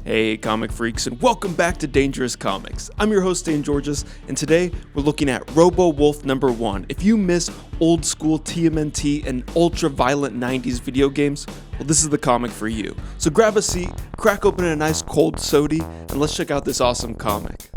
Hey comic freaks, and welcome back to Dangerous Comics. I'm your host Dan Georges, and today we're looking at RoboWolf #1. If you miss old school TMNT and ultra violent 90s video games, well, this is the comic for you. So grab a seat, crack open a nice cold sody, and let's check out this awesome comic.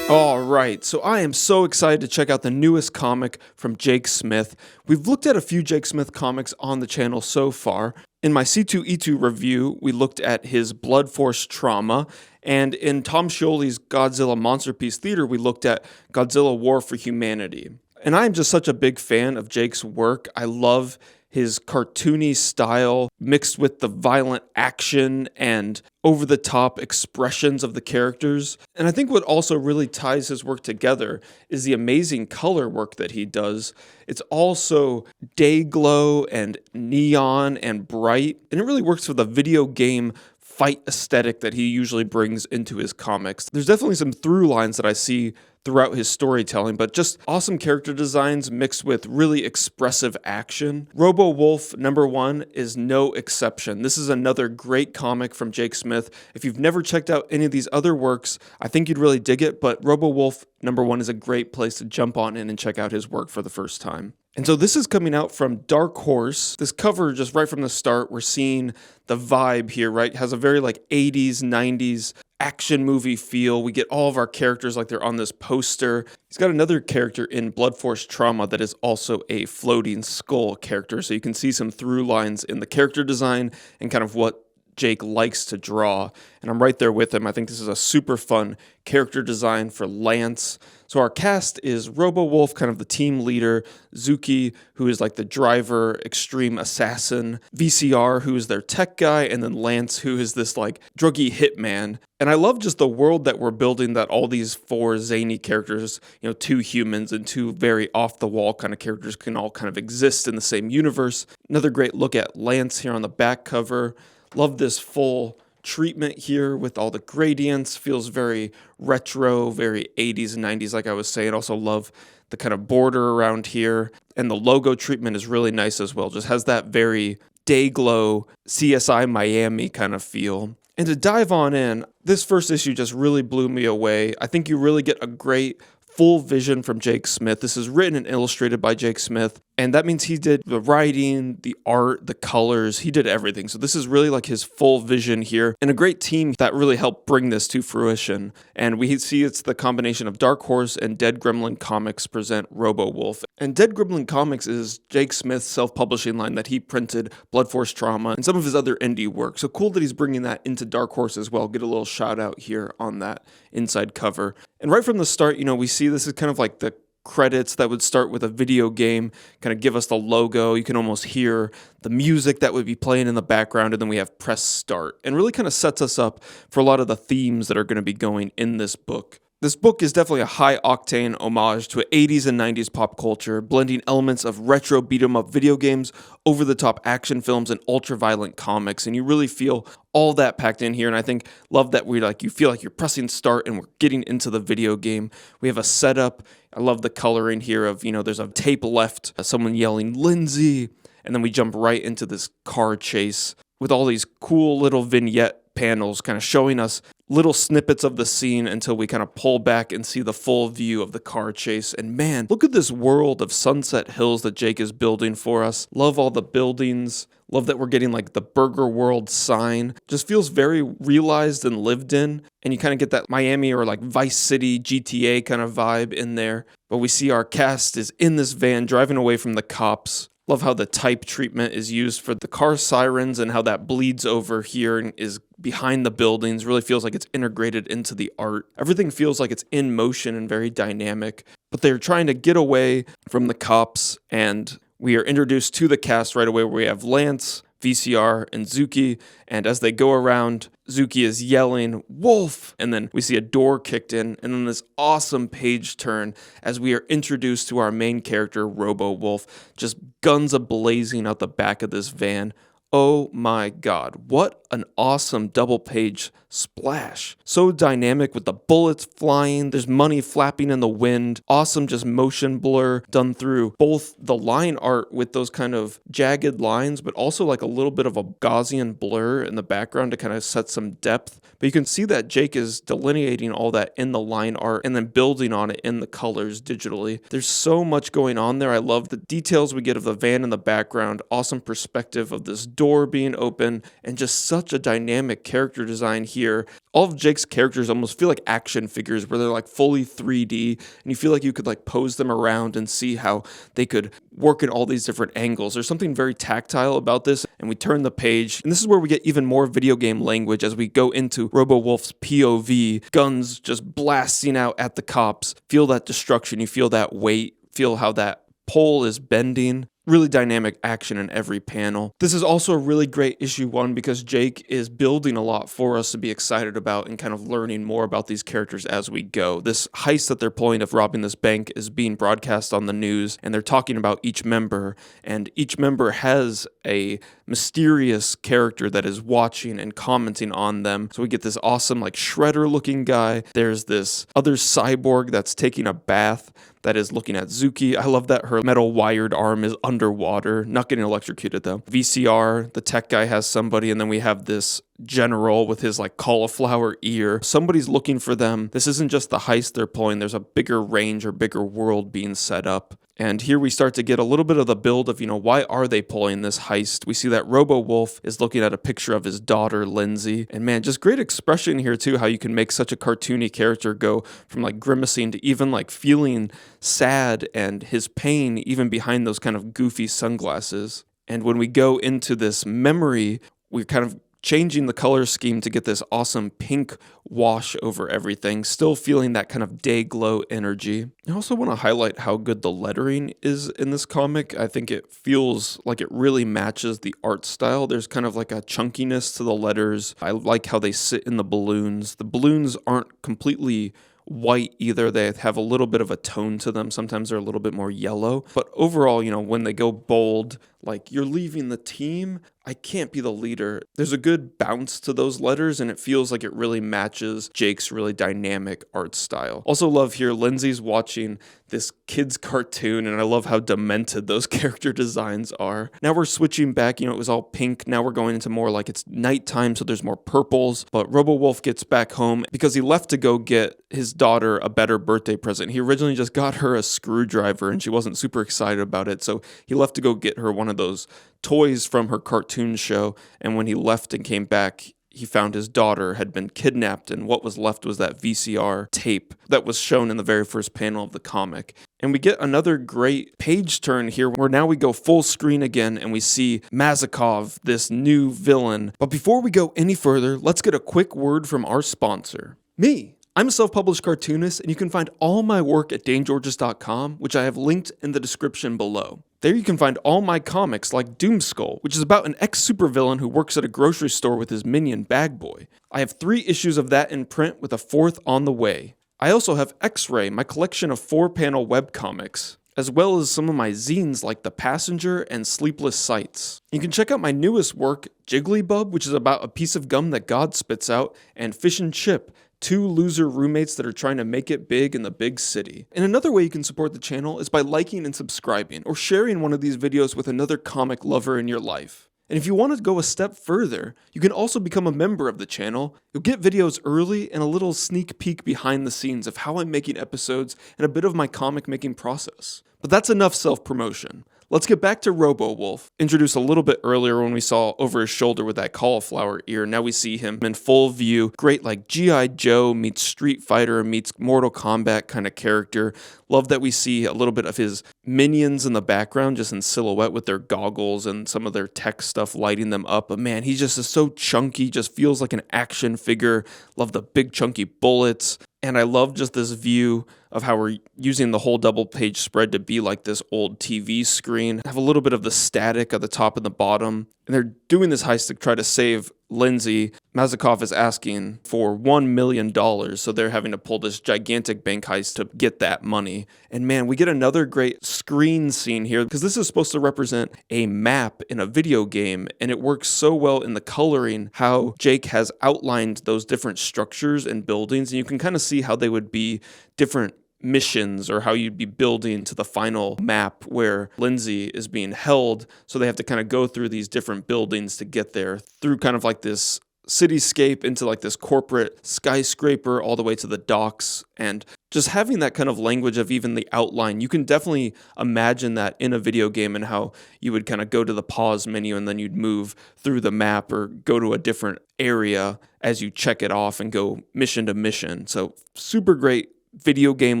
Alright, so I am so excited to check out the newest comic from Jake Smith. We've looked at a few Jake Smith comics on the channel so far. In my C2E2 review, we looked at his Blood Force Trauma, and in Tom Scioli's Godzilla Monsterpiece Theater, we looked at Godzilla War for Humanity. And I am just such a big fan of Jake's work. I love his cartoony style mixed with the violent action and over-the-top expressions of the characters. And I think what also really ties his work together is the amazing color work that he does. It's also day glow and neon and bright, and it really works with the video game fight aesthetic that he usually brings into his comics. There's definitely some through lines that I see throughout his storytelling, but just awesome character designs mixed with really expressive action. RoboWolf #1 is no exception. This is another great comic from Jake Smith. If you've never checked out any of these other works, I think you'd really dig it, but RoboWolf #1 is a great place to jump on in and check out his work for the first time. And so this is coming out from Dark Horse. This cover, just right from the start, we're seeing the vibe here, right? It has a very like 80s, 90s action movie feel. We get all of our characters like they're on this poster. He's got another character in Blood Force Trauma that is also a floating skull character. So you can see some through lines in the character design and kind of what Jake likes to draw, and I'm right there with him. I think this is a super fun character design for Lance. So our cast is RoboWolf, kind of the team leader, Zuki, who is like the driver, extreme assassin, VCR, who is their tech guy, and then Lance, who is this like druggy hitman. And I love just the world that we're building, that all these four zany characters, two humans and two very off-the-wall kind of characters can all kind of exist in the same universe. Another great look at Lance here on the back cover. Love this full treatment here with all the gradients. Feels very retro, very 80s and 90s, like I was saying. Also love the kind of border around here. And the logo treatment is really nice as well. Just has that very day glow CSI Miami kind of feel. And to dive on in, this first issue just really blew me away. I think you really get a great full vision from Jake Smith. This is written and illustrated by Jake Smith, and that means he did the writing, the art, the colors, he did everything. So this is really like his full vision here, and a great team that really helped bring this to fruition. And we see it's the combination of Dark Horse and Dead Gremlin Comics present RoboWolf. And Dead Gremlin Comics is Jake Smith's self-publishing line that he printed Blood Force Trauma and some of his other indie work. So cool that he's bringing that into Dark Horse as well. Get a little shout out here on that inside cover. And right from the start, we see this is kind of like the credits that would start with a video game, kind of give us the logo. You can almost hear the music that would be playing in the background, and then we have press start, and really kind of sets us up for a lot of the themes that are going to be going in this book. This book is definitely a high-octane homage to 80s and 90s pop culture, blending elements of retro beat-em-up video games, over-the-top action films, and ultra-violent comics, and you really feel all that packed in here. And I think love that you feel like you're pressing start and we're getting into the video game. We have a setup. I love the coloring here of, there's a tape left, someone yelling, "Lindsay," and then we jump right into this car chase with all these cool little vignette panels kind of showing us little snippets of the scene until we kind of pull back and see the full view of the car chase. And man, look at this world of Sunset Hills that Jake is building for us. Love all the buildings. Love that we're getting like the Burger World sign. Just feels very realized and lived in. And you kind of get that Miami or like Vice City GTA kind of vibe in there. But we see our cast is in this van driving away from the cops. Love how the type treatment is used for the car sirens and how that bleeds over here and is behind the buildings. Really feels like it's integrated into the art. Everything feels like it's in motion and very dynamic. But they're trying to get away from the cops, and we are introduced to the cast right away where we have Lance, VCR, and Zuki. And as they go around, Zuki is yelling, "Wolf!" And then we see a door kicked in, and then this awesome page turn as we are introduced to our main character, RoboWolf, just guns a-blazing out the back of this van. Oh my god, what an awesome double page splash. So dynamic with the bullets flying, there's money flapping in the wind, awesome just motion blur done through both the line art with those kind of jagged lines, but also like a little bit of a Gaussian blur in the background to kind of set some depth. But you can see that Jake is delineating all that in the line art and then building on it in the colors digitally. There's so much going on there. I love the details we get of the van in the background, awesome perspective of this door being open, and just such a dynamic character design here. All of Jake's characters almost feel like action figures where they're like fully 3D, and you feel like you could like pose them around and see how they could work in all these different angles. There's something very tactile about this, and we turn the page, and this is where we get even more video game language as we go into RoboWolf's POV, guns just blasting out at the cops. Feel that destruction, you feel that weight, feel how that pole is bending. Really dynamic action in every panel. This is also a really great issue 1 because Jake is building a lot for us to be excited about and kind of learning more about these characters as we go. This heist that they're pulling of robbing this bank is being broadcast on the news, and they're talking about each member, and each member has a mysterious character that is watching and commenting on them. So we get this awesome like Shredder looking guy. There's this other cyborg that's taking a bath that is looking at Zuki. I love that her metal wired arm is underwater, not getting electrocuted though. VCR, the tech guy has somebody, and then we have this general with his like cauliflower ear. Somebody's looking for them. This isn't just the heist they're pulling, there's a bigger range or bigger world being set up. And here we start to get a little bit of the build of, why are they pulling this heist? We see that RoboWolf is looking at a picture of his daughter, Lindsay. And man, just great expression here too, how you can make such a cartoony character go from like grimacing to even like feeling sad and his pain even behind those kind of goofy sunglasses. And when we go into this memory, we're kind of changing the color scheme to get this awesome pink wash over everything, still feeling that kind of day glow energy. I also want to highlight how good the lettering is in this comic. I think it feels like it really matches the art style. There's kind of like a chunkiness to the letters. I like how they sit in the balloons. The balloons aren't completely white either. They have a little bit of a tone to them. Sometimes they're a little bit more yellow. But overall, when they go bold, like you're leaving the team, I can't be the leader. There's a good bounce to those letters, and it feels like it really matches Jake's really dynamic art style. Also love here, Lindsay's watching this kid's cartoon, and I love how demented those character designs are. Now we're switching back, it was all pink. Now we're going into more like it's nighttime, so there's more purples. But RoboWolf gets back home because he left to go get his daughter a better birthday present. He originally just got her a screwdriver, and she wasn't super excited about it, so he left to go get her one of those toys from her cartoon show. And when he left and came back, he found his daughter had been kidnapped, and what was left was that VCR tape that was shown in the very first panel of the comic. And we get another great page turn here where now we go full screen again and we see Mazakov, this new villain. But before we go any further, let's get a quick word from our sponsor, me. I'm a self-published cartoonist, and you can find all my work at danegeorges.com, which I have linked in the description below. There you can find all my comics like Doomskull, which is about an ex-supervillain who works at a grocery store with his minion Bag Boy. I have 3 issues of that in print with a 4th on the way. I also have X-Ray, my collection of 4-panel webcomics, as well as some of my zines like The Passenger and Sleepless Sights. You can check out my newest work, Jigglybub, which is about a piece of gum that God spits out, and Fish and Chip, 2 loser roommates that are trying to make it big in the big city. And another way you can support the channel is by liking and subscribing, or sharing one of these videos with another comic lover in your life. And if you want to go a step further, you can also become a member of the channel. You'll get videos early and a little sneak peek behind the scenes of how I'm making episodes and a bit of my comic making process. But that's enough self-promotion. Let's get back to RoboWolf. Introduced a little bit earlier when we saw over his shoulder with that cauliflower ear. Now we see him in full view. Great like G.I. Joe meets Street Fighter meets Mortal Kombat kind of character. Love that we see a little bit of his minions in the background just in silhouette with their goggles and some of their tech stuff lighting them up. But man, he just is so chunky, just feels like an action figure. Love the big chunky bullets. And I love just this view of how we're using the whole double page spread to be like this old TV screen. Have a little bit of the static at the top and the bottom. And they're doing this heist to try to save Lindsay. Mazakov is asking for $1 million, so they're having to pull this gigantic bank heist to get that money. And man, we get another great screen scene here, because this is supposed to represent a map in a video game, and it works so well in the coloring, how Jake has outlined those different structures and buildings, and you can kind of see how they would be different missions, or how you'd be building to the final map where Lindsay is being held. So they have to kind of go through these different buildings to get there, through kind of like this cityscape into like this corporate skyscraper all the way to the docks. And just having that kind of language of even the outline, you can definitely imagine that in a video game, and how you would kind of go to the pause menu and then you'd move through the map or go to a different area as you check it off and go mission to mission. So super great video game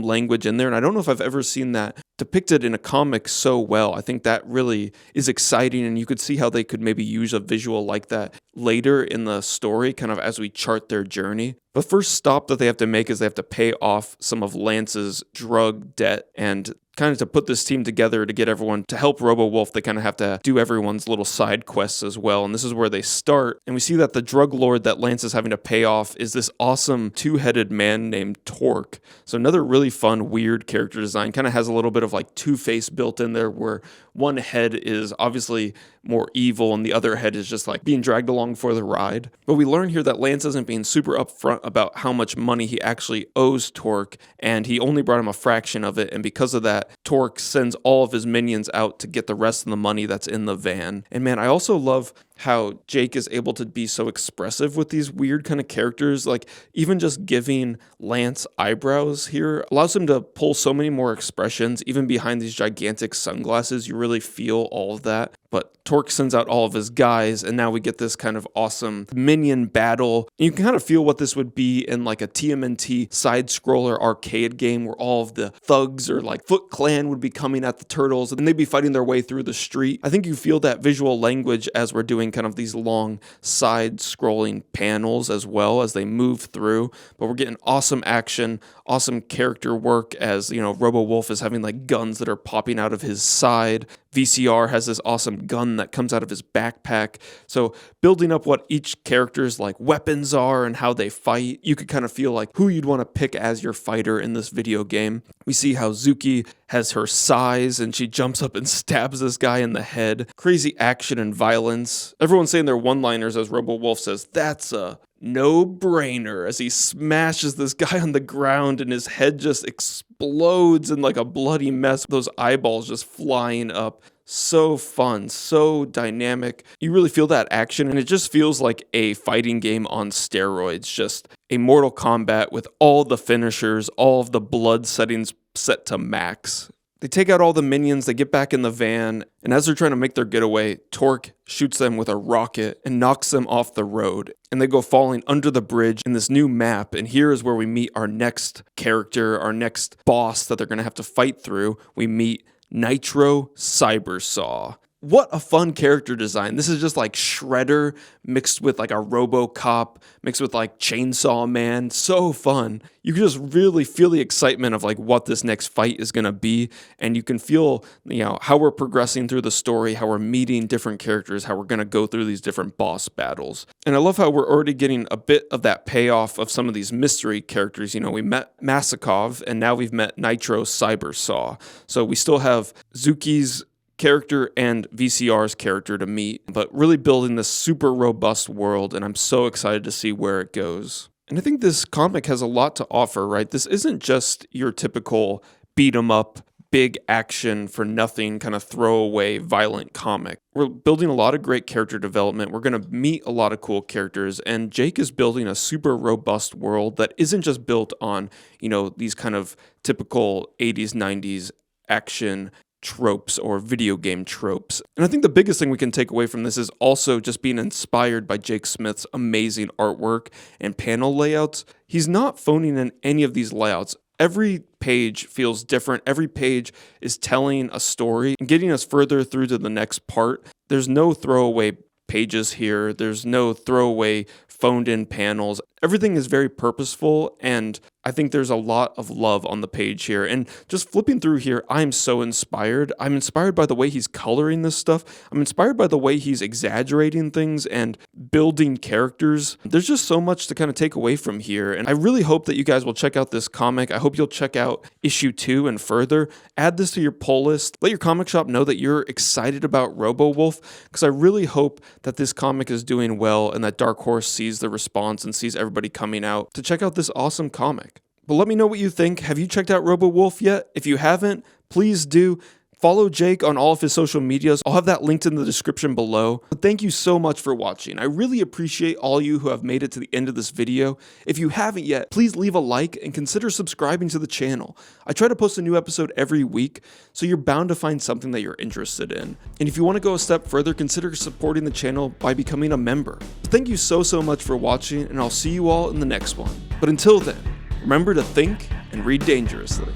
language in there, and I don't know if I've ever seen that depicted in a comic so well. I think that really is exciting, and you could see how they could maybe use a visual like that later in the story, kind of as we chart their journey. The first stop that they have to make is they have to pay off some of Lance's drug debt, and kind of to put this team together to get everyone to help RoboWolf, they kind of have to do everyone's little side quests as well. And this is where they start. And we see that the drug lord that Lance is having to pay off is this awesome two-headed man named Torque. So another really fun, weird character design. Kind of has a little bit of like Two-Face built in there, where one head is obviously more evil and the other head is just like being dragged along for the ride. But we learn here that Lance isn't being super upfront about how much money he actually owes Torque, and he only brought him a fraction of it. And because of that, Torque sends all of his minions out to get the rest of the money that's in the van. And man, I also love how Jake is able to be so expressive with these weird kind of characters. Like, even just giving Lance eyebrows here allows him to pull so many more expressions. Even behind these gigantic sunglasses, you really feel all of that. But Torque sends out all of his guys, and now we get this kind of awesome minion battle. You can kind of feel what this would be in like a TMNT side-scroller arcade game, where all of the thugs or like Foot Clan would be coming at the turtles, and they'd be fighting their way through the street. I think you feel that visual language as we're doing kind of these long side-scrolling panels as well as they move through. But we're getting awesome action, awesome character work, as, you know, RoboWolf is having like guns that are popping out of his side. VCR has this awesome gun that comes out of his backpack. So building up what each character's like weapons are and how they fight, you could kind of feel like who you'd want to pick as your fighter in this video game. We see how Zuki has her size and she jumps up and stabs this guy in the head. Crazy action and violence. Everyone's saying their one-liners as RoboWolf says, "That's a no-brainer," as he smashes this guy on the ground and his head just explodes in like a bloody mess, those eyeballs just flying up. So fun, so dynamic. You really feel that action, and it just feels like a fighting game on steroids. Just a Mortal Kombat with all the finishers, all of the blood settings set to max. They take out all the minions, they get back in the van, and as they're trying to make their getaway, Torque shoots them with a rocket and knocks them off the road. And they go falling under the bridge in this new map, and here is where we meet our next character, our next boss that they're going to have to fight through. We meet Nitro Cybersaw. What a fun character design. This is just like Shredder mixed with like a RoboCop, mixed with like Chainsaw Man. So fun. You can just really feel the excitement of like what this next fight is going to be. And you can feel, you know, how we're progressing through the story, how we're meeting different characters, how we're going to go through these different boss battles. And I love how we're already getting a bit of that payoff of some of these mystery characters. You know, we met Masakov, and now we've met Nitro Cybersaw. So we still have Zuki's character and VCR's character to meet, but really building this super robust world, and I'm so excited to see where it goes. And I think this comic has a lot to offer, right? This isn't just your typical beat 'em up, big action for nothing kind of throwaway violent comic. We're building a lot of great character development. We're going to meet a lot of cool characters, and Jake is building a super robust world that isn't just built on, you know, these kind of typical 80s, 90s action tropes or video game tropes. And I think the biggest thing we can take away from this is also just being inspired by Jake Smith's amazing artwork and panel layouts. He's not phoning in any of these layouts. Every page feels different. Every page is telling a story and getting us further through to the next part. There's no throwaway pages here. There's no throwaway phoned in panels. Everything is very purposeful, and I think there's a lot of love on the page here, and just flipping through here, I'm so inspired. I'm inspired by the way he's coloring this stuff. I'm inspired by the way he's exaggerating things and building characters. There's just so much to kind of take away from here, and I really hope that you guys will check out this comic. I hope you'll check out issue 2 and further. Add this to your pull list. Let your comic shop know that you're excited about RoboWolf, because I really hope that this comic is doing well and that Dark Horse sees the response and sees everybody coming out to check out this awesome comic. But let me know what you think. Have you checked out RoboWolf yet? If you haven't, please do. Follow Jake on all of his social medias. I'll have that linked in the description below. But thank you so much for watching. I really appreciate all you who have made it to the end of this video. If you haven't yet, please leave a like and consider subscribing to the channel. I try to post a new episode every week, so you're bound to find something that you're interested in. And if you want to go a step further, consider supporting the channel by becoming a member. Thank you so much for watching, and I'll see you all in the next one. But until then, remember to think and read dangerously.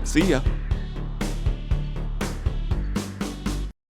See ya.